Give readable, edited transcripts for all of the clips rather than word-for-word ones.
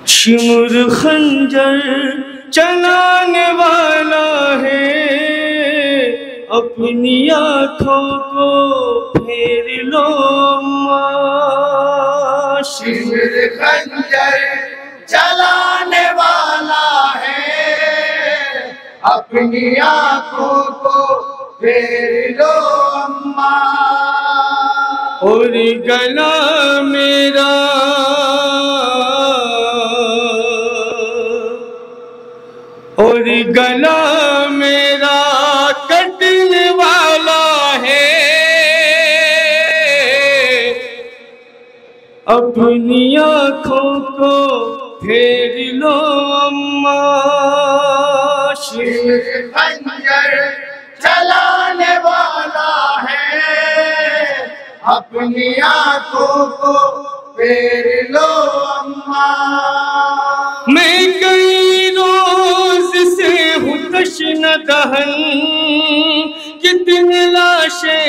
शिमुर खंजर चलाने वाला है, अपनी आँखों को फेर लो माँ। शिमुर खंजर चलाने वाला है, अपनी आँखों को फेर लो अम्मा। और गला मेरा कटने वाला है, अपनी आँखों को फेर लो अम्मा। शिमुर खंजर चलाने वाला है, अपनी आँखों को फेर लो अम्मा। मैं कई रोज से हूँ तश्न दहन, कितनी लाशें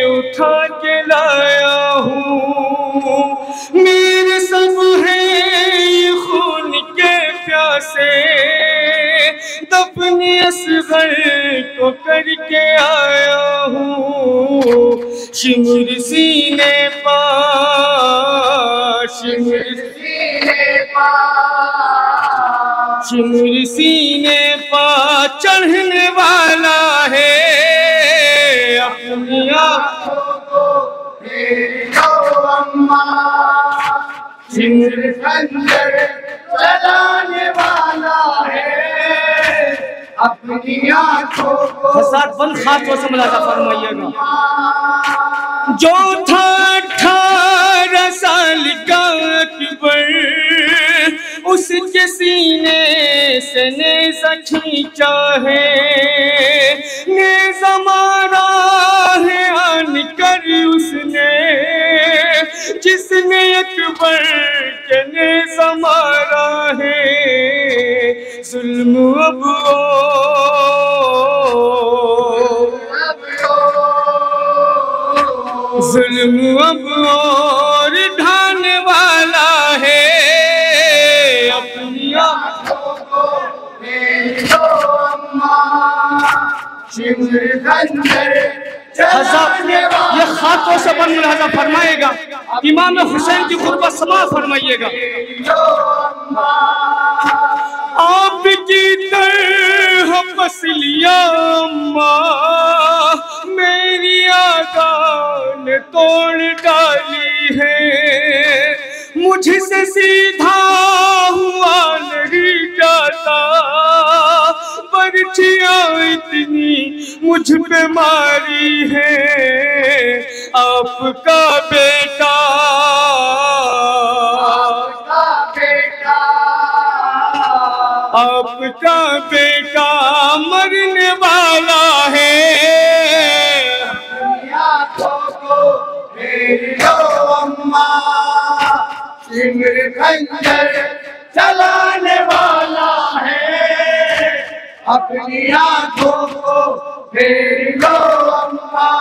उठा के लाया हूँ। मेरे सब है ये खून के प्यासे, दफन असगर को करके आया हूँ। शिमुर सीने पा, शिमुर सीने पा चढ़ने वाला है, अपनी आँखों को फेर लो अम्मा। शिमुर खंजर चलाने वाला है, अपनी आँखों को हज़ार बंद खातों से मुलाक़ात फरमाइएगा। जो था 18 साल का अकबर, उसके सीने से नेज़ा खींचा है, नेज़ा मारा है आन कर उसने, जिसने अकबर के नेज़ा मारा है। जुल्म अब जुल्म अब और ढाने वाला है, अपनी आँखों को फेर लो अम्मा। शिमुर खंजर चलाने वाला ये खातों से बन मुलाज़ा फरमाएगा। इमाम हुसैन की खुतबा समा फरमाइएगा। आपकी तरह पसलिया अम्मा, मेरी आगा ने तोड़ डाली है। मुझसे सीधा हुआ नहीं जाता, बर्छियाँ इतनी मुझ पे मारी है। आपका बेटा मरने वाला है, अपनी आँखों को फेर लो अम्मा। शिमुर खंजर चलाने वाला है, अपनी आँखों को फेर लो अम्मा।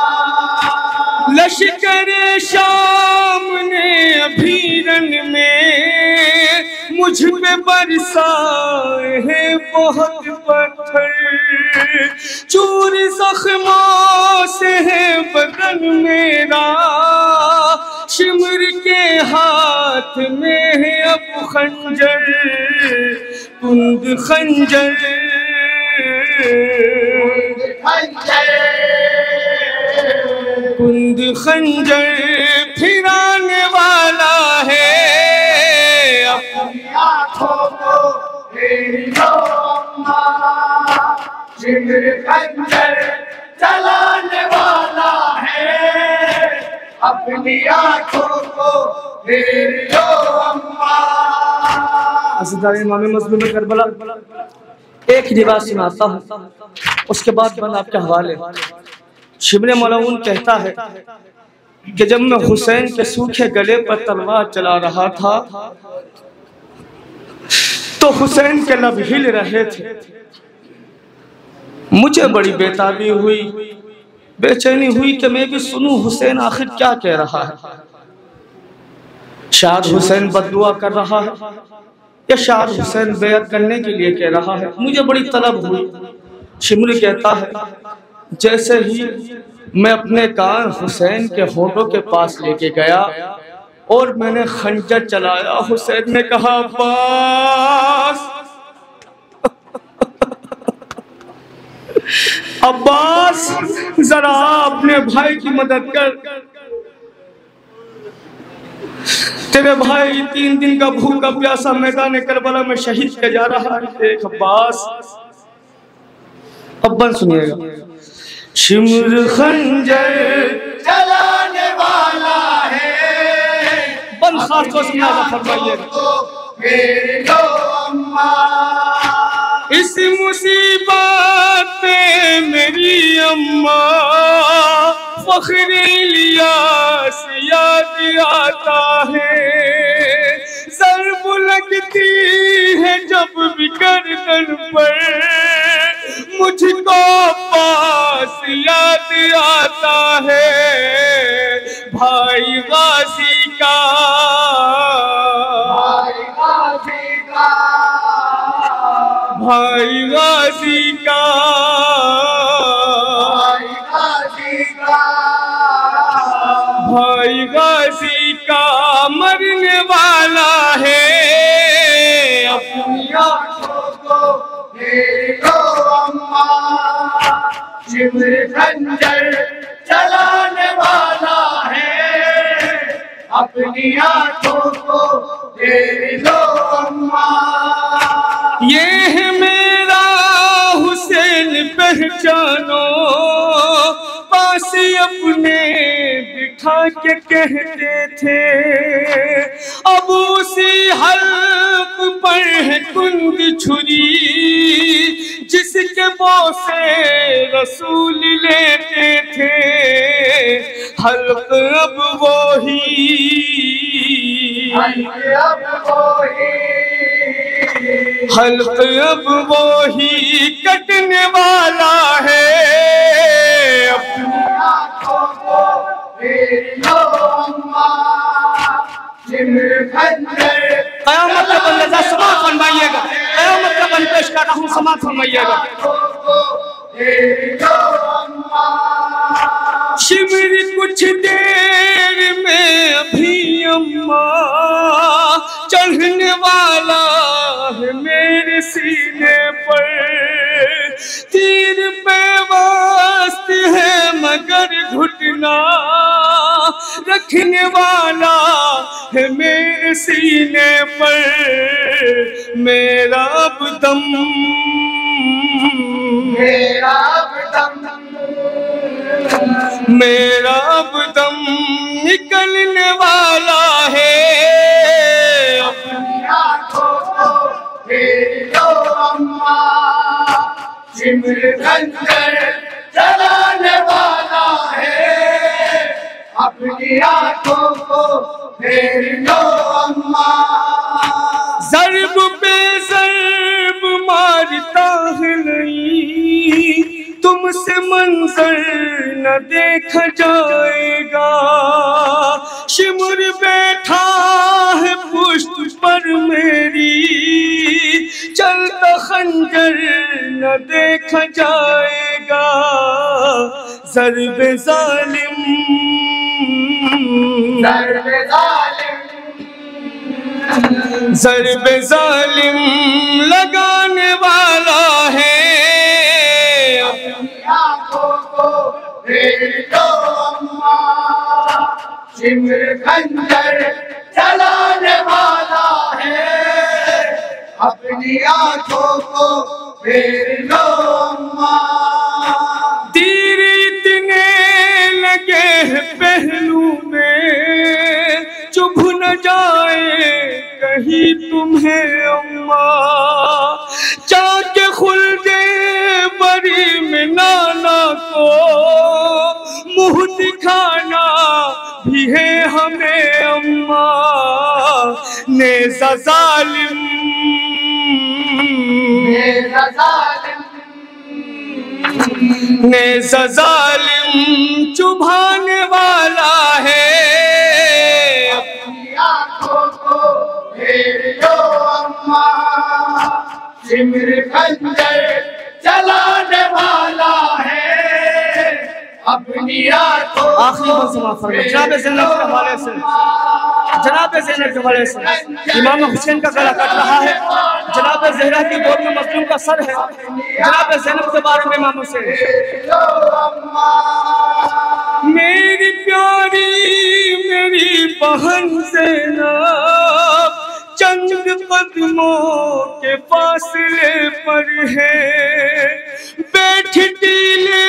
लश्कर शाम ने अभी रन में मुझ पे बरसाए हैं बहुत पत्थर, चूर जख्मों से है बदन मेरा, शिमुर के हाथ में है अब खंजर, कुंद खंजर कुंद खंजर फिराने वाला है, अपनी आँखों को फेर लो अम्मा। शिमुर खंजर चलाने वाला है, अपनी आँखों को फेर लो अम्मा। असदार इमाम मज़लूम करबला एक रिवाज सुनाता हूँ, उसके बाद बंद आपके हवाले। शिब्ने मलऊन कहता है कि जब मैं हुसैन के सूखे गले पर तलवार चला रहा था तो हुसैन के लब हिल रहे थे। मुझे बड़ी बेताबी हुई, बेचैनी हुई कि मैं भी सुनूं हुसैन आखिर क्या कह रहा है। शायद हुसैन बद्दुआ कर रहा है, ये शाह हुसैन बेअत करने के लिए कह रहा है, मुझे बड़ी तलब हुई। शिमरी कहता है, जैसे ही मैं अपने कान हुसैन के होठों के पास लेके गया और मैंने खंजर चलाया, हुसैन ने कहा, अब्बास अब्बास जरा अपने भाई की मदद कर, तेरे भाई 3 दिन का भूखा प्यासा मैदान करबला में शहीद किया जा रहा है। देख अब्बास, अब्बन सुनिएगा, शिमर खंजर चलाने वाला है, बन खास को सुना फरमाइएगा, मेरी लो अम्मा, इस मुसीबत पे मेरी अम्मा फख्र इलियास याद आता है, ज़र्ब लगती है जब भी गर्दन पर, मुझको पास याद आता है भाई गाजी का, भाई गाजी का, भाई गाजी का, भाई गाजी का, भाई गाजी का मरने वाला है, अपनी आंखों को मेरी लो अम्मा, शिमर खंजर चलाने वाला है, अपनी आंखों को मेरी लो अम्मा, ये है मेरा हुसैन पहचानो, पास अपने बिठा के कहते थे, अब उसी हल्क पर है कुंद छुरी, जिसके बोसे रसूल लेते थे, हल्क अब वो ही, अब वो ही, हल्क अब वो ही कटने वाला है, अपनी आंखों को मेरी लो अम्मा, शिमर खंजर क़यामत का बंदा समात फरमाइएगा, क़यामत का बंदा पेश कर रहा हूँ, समात फरमाइएगा, मेरी लो अम्मा, शिमर कुछ देर में अभी अम्मा चढ़ने वाला है मेरे सीने पर, तीर पे वास्त है मगर घुटना रखने वाला है मेरे सीने पर, मेरा अब दम, मेरा अब दम, मेरा अब दम निकलने वाला है, अपनी आंखों को मेरी लो अम्मा, शिमर खंजर चलाने वाला है, अपनी आंखों को मेरी लो अम्मा, ज़र्ब पे ज़र्ब मारता है नहीं, तुमसे मंजर न देखा जाएगा, शिमर बैठा है पुष्ट पर मेरी, चलता खंजर न देखा जाएगा, ज़र्ब ज़ालिम, ज़र्ब ज़ालिम, ज़र्ब ज़ालिम लगाने वाला है, अपनी आंखों को मेरी लो अम्मा, शिमर खंजर चलाने वाला है, अपनी आंखों को मेरी लो अम्मा, तीर इतने लगे हैं पहलू में, चुभ न जाए कहीं तुम्हें अम्मा, जाके खुल्दे बरी में नाना को मुंह दिखाना भी है हमें अम्मा, नेज़ा जालिम, नेज़ा जालिम, नेज़ा जालिम चुभाने वाला है, अपनी आंखों को मेरी लो अम्मा, सिमर खंजर चलाने वाला है अपनी आंखों आखिरी मंजूमा फरमाइए जनाब ज़ैनब के हवाले से, जनाब ज़ैनब के हवाले से इमाम हुसैन का गला कट रहा है, जनाब ज़हरा की गोद में मजलूम का सर है। जनाब ज़ैनब के बारे में इमाम हुसैन, मेरी प्यारी मेरी बहन ज़ैनब चंद कदमों के फासले पर है, बैठी टीले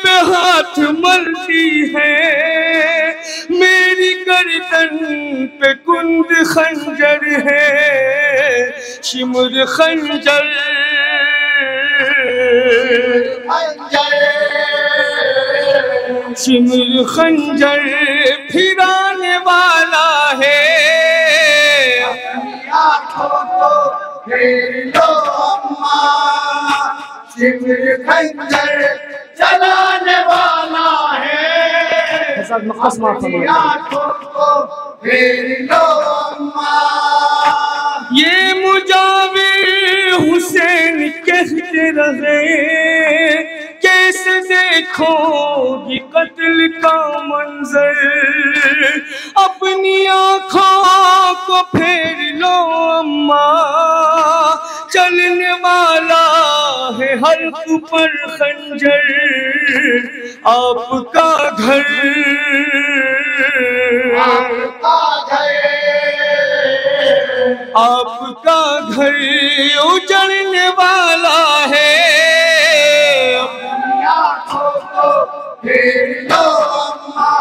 पे हाथ मलती है, मेरी गर्दन पे कुंद खंजर है, शिमर खंजर शिमर खंजर फिराने वाला है, आंखों को फेर लो अम्मा, सिमर खंजर चलाने वाला है अपनी आंखों को फेर लो अम्मा। ये मुजाविर हुसैन कहते रहे कैसे देखोगी कत्ल का मंजर, अपनी आँखों को फेर लो अम्मा, चलने वाला है हल्क पर खंजर, आपका घर आपका घर उजड़ने वाला है, अपनी आँखों को फेर लो अम्मा,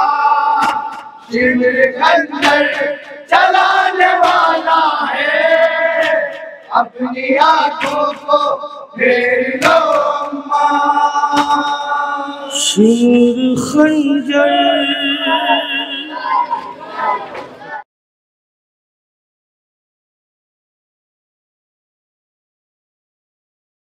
सिमर खंजर चलाने वाला है अपनी आँखों को फेर लो अम्मा। शिमर खंजर